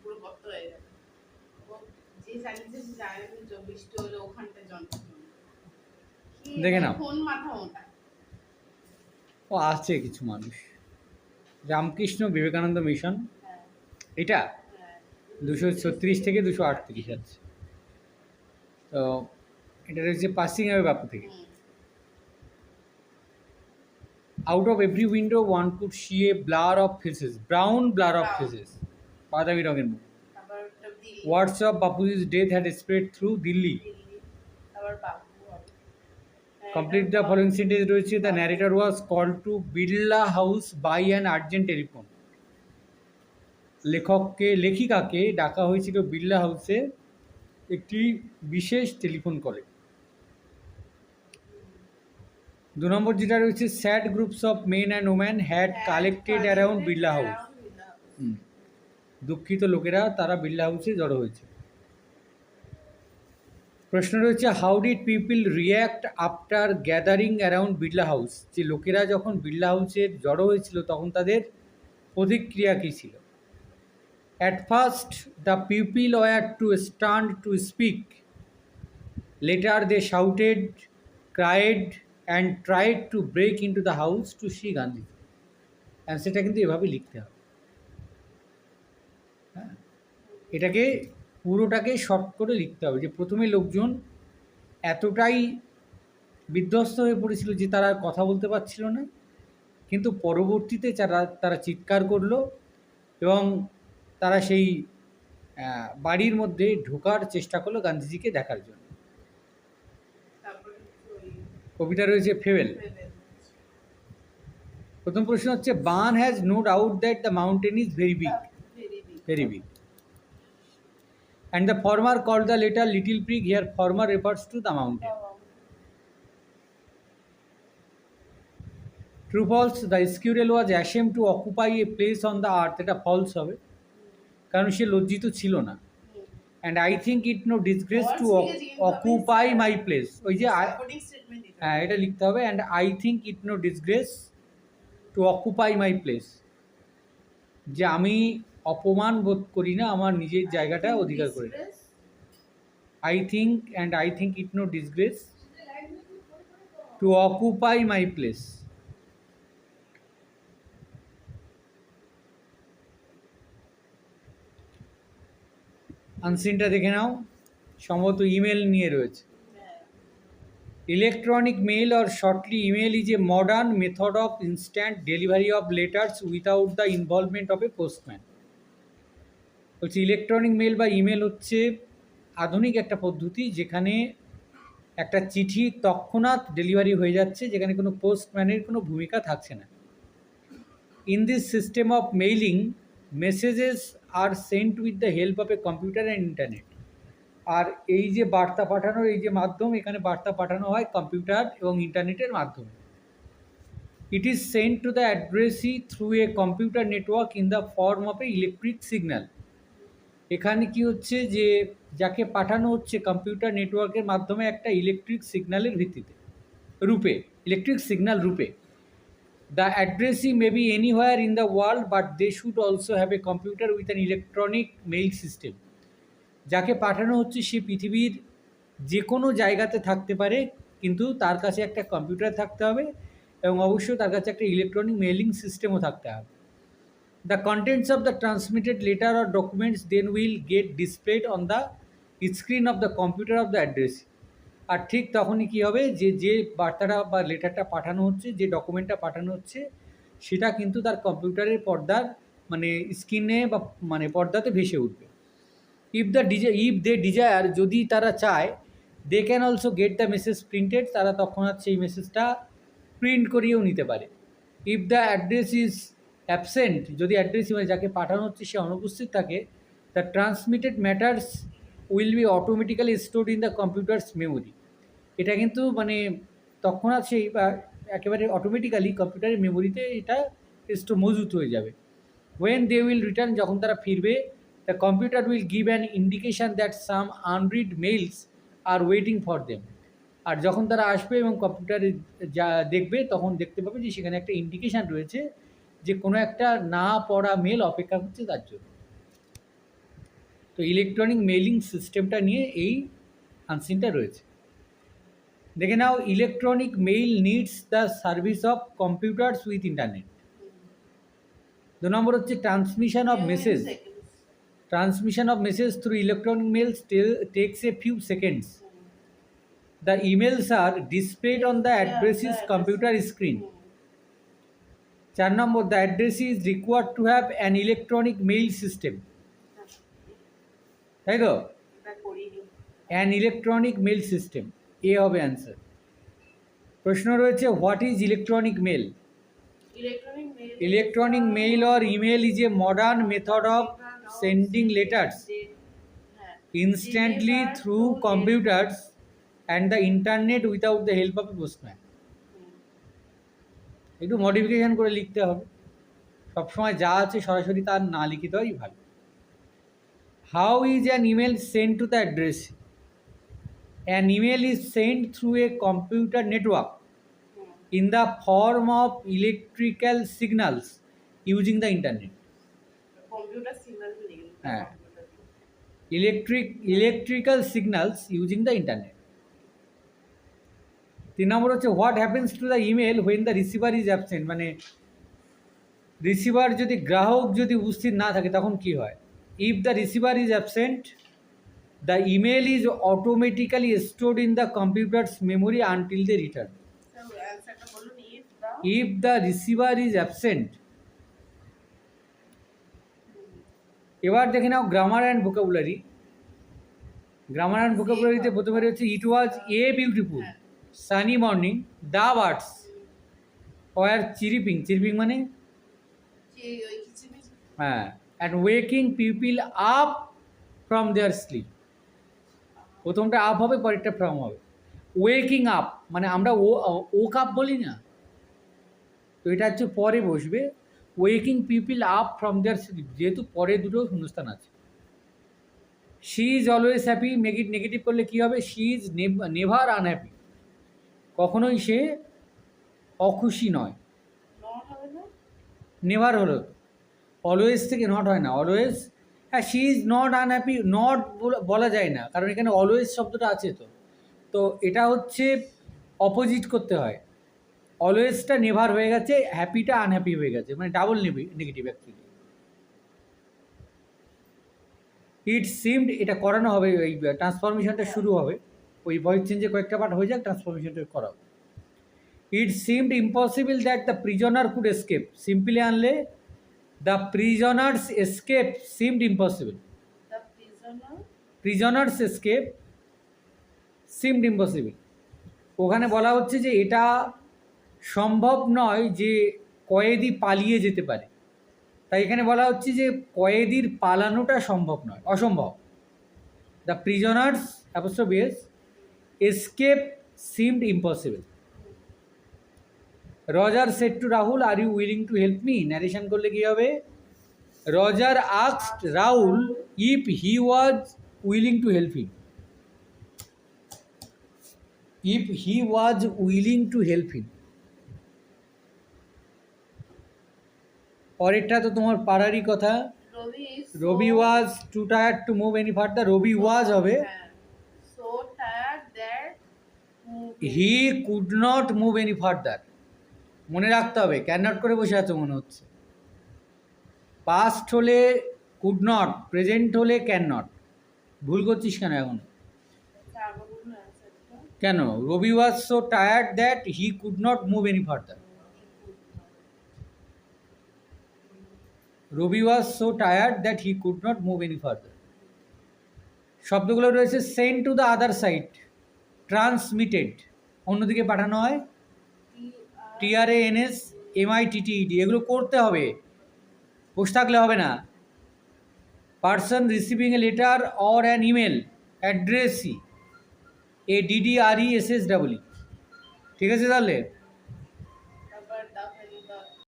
পুরো গর্ত হয়ে গেল। যে চালিয়েছে সে জানে 24টা হলো ওখানটা যন্ত্রণা। দেখে নাও, কোন মাথা ওটা? ও আছে কিছু মানুষ। রামকৃষ্ণ বিবেকানন্দ মিশন, এটা হ্যাঁ, 236 থেকে 238 আছে। তো এটা রয়েছে পাসিং অ্যাওয়ে বাপু থেকে। Out of every window one could see a blur of faces, brown blur of faces. বাদামি রঙের মুখ। তারপর একটা Delhi, Words of Bapuji's death had spread through Delhi. তারপর বাবু হবে। Complete the following sentence রয়েছে, the narrator was called to Birla House by an urgent telephone. লেখিকাকে ডাকা হয়েছিল বিড়লা হাউসে একটি বিশেষ টেলিফোন কলে। 2 নম্বর যেটা রয়েছে, sad groups of men and woman had collected around Birla house. দুঃখিত লোকেরা তারা বিড়লা হাউসে জড়ো হয়েছে। প্রশ্ন রয়েছে, how did people react after gathering around Birla house? যে লোকেরা যখন বিড়লা হাউসের জড়ো হয়েছিল তখন তাদের প্রতিক্রিয়া কী ছিল? At first, the people were too stunned to speak. Later, they shouted, cried, and tried to break into the house to see Gandhi. অ্যান্সারটা কিন্তু এভাবে লিখতে হবে। হ্যাঁ, এটাকে পুরোটাকে শর্ট করে লিখতে হবে। যে প্রথমে লোকজন এতটাই বিধ্বস্ত হয়ে পড়েছিল যে তারা আর কথা বলতে পারছিল না, কিন্তু পরবর্তীতে তারা চিৎকার করলো এবং তারা সেই বাড়ির মধ্যে ঢোকার চেষ্টা করলো গান্ধীজিকে দেখার জন্য। কবিতা রয়েছে ফেবেল। প্রথম প্রশ্ন হচ্ছে, Bun has no doubt that the mountain is very big, very big, and the former call the latter little prig, here former refers to the mountain. True false, the squirrel was ashamed to occupy a place on the earth. এটা false হবে, কারণ সে লজ্জিত ছিল না। And I think it no disgrace to occupy my place, ওই যে হ্যাঁ এটা লিখতে হবে। And I think it no disgrace to occupy my place, যে আমি অপমান বোধ করি না আমার নিজের জায়গাটা অধিকার করে। I think and I think it no disgrace to occupy my place. আনসিনটা দেখে নাও, সম্ভবত ইমেল নিয়ে রয়েছে। Electronic mail or shortly email is a modern method of instant delivery of letters without the involvement of a postman. বলছি electronic mail বা email হচ্ছে আধুনিক একটা পদ্ধতি যেখানে একটা চিঠি তৎক্ষণাৎ ডেলিভারি হয়ে যাচ্ছে, যেখানে কোনো পোস্টম্যানের কোনো ভূমিকা থাকছে না। In this system of mailing, messages are sent with the help of a computer and internet. আর এই যে বার্তা পাঠানোর এই যে মাধ্যম, এখানে বার্তা পাঠানো হয় কম্পিউটার এবং ইন্টারনেটের মাধ্যমে। It is sent to the addressee through a computer network in the form of a electric signal. এখানে কি হচ্ছে, যে যাকে পাঠানো হচ্ছে কম্পিউটার নেটওয়ার্কের মাধ্যমে একটা ইলেকট্রিক সিগন্যালের ভিত্তিতে রূপে, ইলেকট্রিক সিগন্যাল রূপে। The addressee may be anywhere in the world, but they should also have a computer with an electronic mail system. যাকে পাঠানো হচ্ছে সে পৃথিবীর যে কোনো জায়গাতে থাকতে পারে, কিন্তু তার কাছে একটা কম্পিউটার থাকতে হবে এবং অবশ্যই তার কাছে একটা ইলেকট্রনিক মেইলিং সিস্টেমও থাকতে হবে। The contents of the transmitted letter or documents then will get displayed on the screen of the computer of the address. আর ঠিক তখনই কী হবে, যে বার্তাটা বা লেটারটা পাঠানো হচ্ছে, যে ডকুমেন্টটা পাঠানো হচ্ছে, সেটা কিন্তু তার কম্পিউটারের পর্দার মানে স্ক্রিনে বা মানে পর্দাতে ভেসে উঠবে। ইফ দে ডিজায়ার, যদি তারা চায়, they can also get the message printed, তারা তৎক্ষণাৎ সেই মেসেজটা প্রিন্ট করিয়েও নিতে পারে। If the address is absent, যদি অ্যাড্রেস মানে যাকে পাঠানো হচ্ছে সে অনুপস্থিত থাকে, the transmitted matters will be automatically stored in the computers memory. এটা কিন্তু মানে তৎক্ষণাৎ সেই বা একেবারে অটোমেটিক্যালি কম্পিউটারের মেমোরিতে এটা মজুত হয়ে যাবে। ওয়েন দে উইল রিটার্ন, যখন তারা ফিরবে, the computer will give an indication that some unread mails are waiting for them. আর যখন তারা আসবে এবং কম্পিউটারে যা দেখবে, তখন দেখতে পাবে যে সেখানে একটা ইন্ডিকেশান রয়েছে যে কোনো একটা না পড়া মেল অপেক্ষা করছে তার জন্য। তো ইলেকট্রনিক মেইলিং সিস্টেমটা নিয়ে এই আনসিনটা রয়েছে। দেখে নাও, electronic mail needs the service of computers with internet. 2 number হচ্ছে transmission of message. Transmission of message through electronic mail still takes a few seconds. The emails are displayed on the address's computer screen. 4 number, the address is required to have an electronic mail system. তাই তো, an electronic mail system, এ হবে answer. প্রশ্ন রয়েছে, what is electronic mail? Electronic mail or email is a modern method of sending letters instantly through computers and the internet without the help of a postman. একটু modification করে লিখতে হবে, সবসময় যা আছে সরাসরি তার না লিখিত হয় ভালো। How is an email send to the address? An email is send through a computer network in the form of electrical signals using the internet. Electrical signals using the internet. 3 নম্বর হচ্ছে, what happens to the email when the receiver is absent? মানে receiver যদি গ্রাহক যদি উপস্থিত না থাকে তখন কি হয়? if the receiver is absent, the email is automatically stored in the computer's memory until they return. If the receiver is absent. এবার দেখে নাও grammar and vocabulary. Grammar and ভোকাবুলারিতে প্রথমে রয়েছে, it was a beautiful sunny morning, the birds were chirping, chirping মানে হ্যাঁ, and waking people up from their sleep. প্রথমটা up হবে, পরেরটা ফ্রম হবে। ওয়েকিং আপ মানে আমরা ও কাপ বলি না, তো এটা হচ্ছে পরে বসবে। Waking people up from their sleep, যেহেতু পরে দুটো শূন্যস্থান আছে। She is always happy, make it negative করলে কী হবে? শি ইজ নেভার আনহ্যাপি, কখনোই সে অখুশি নয়। নেভার হলো, অলওয়েজ থেকে নট হয় না, অলওয়েজ। হ্যাঁ, she is not unhappy, not বলা যায় না কারণ এখানে অলওয়েজ শব্দটা আছে। তো এটা হচ্ছে অপোজিট করতে হয়। অলওয়েজটা নেভার হয়ে গেছে, হ্যাপিটা আনহ্যাপি হয়ে গেছে, মানে ডাবল নেগেটিভ অ্যাকচুয়ালি। ইট সিমড, এটা করানো হবে, ওই ট্রান্সফরমেশনটা শুরু হবে, ওই ভয়েস চেঞ্জে কয়েকটা পার্ট হয়ে যাক, ট্রান্সফরমেশনটা করা হবে। It seemed impossible that the prisoner could escape, simply আনলে the prisoners escape seemed impossible, prisoners escape seemed impossible. ওখানে বলা হচ্ছে যে এটা সম্ভব নয় যে কয়েদি পালিয়ে যেতে পারে, তাই এখানে বলা হচ্ছে যে কয়েদির পালানোটা সম্ভব নয়, অসম্ভব। The prisoners apostrophe S escape seemed impossible. Roger said to Rahul, are you willing to help me? Narration করলে কী হবে? Roger asked Rahul if he was willing to help him, if he was willing to help him. পরেরটা তো তোমার পাড়ারই কথা, Ravi was too tired to move any further, Ravi was হবে he could not move any further. মনে রাখতে হবে, ক্যান নট করে বসে আছো মনে হচ্ছে। পাস্ট হলে কুড নট, প্রেজেন্ট হলে ক্যান নট। ভুল করছিস কেন এখন? কেন? Ravi was so tired that he could not move any further. Ravi was so tired that he could not move any further. শব্দগুলো রয়েছে, send to the other side, transmitted, অন্যদিকে পাঠানো হয়, TRANS MITTED, এগুলো করতে হবে, বসে থাকলে হবে না। Person receiving a letter or an email, অ্যাড্রেসি, ADDRESSEE, ঠিক আছে তাহলে?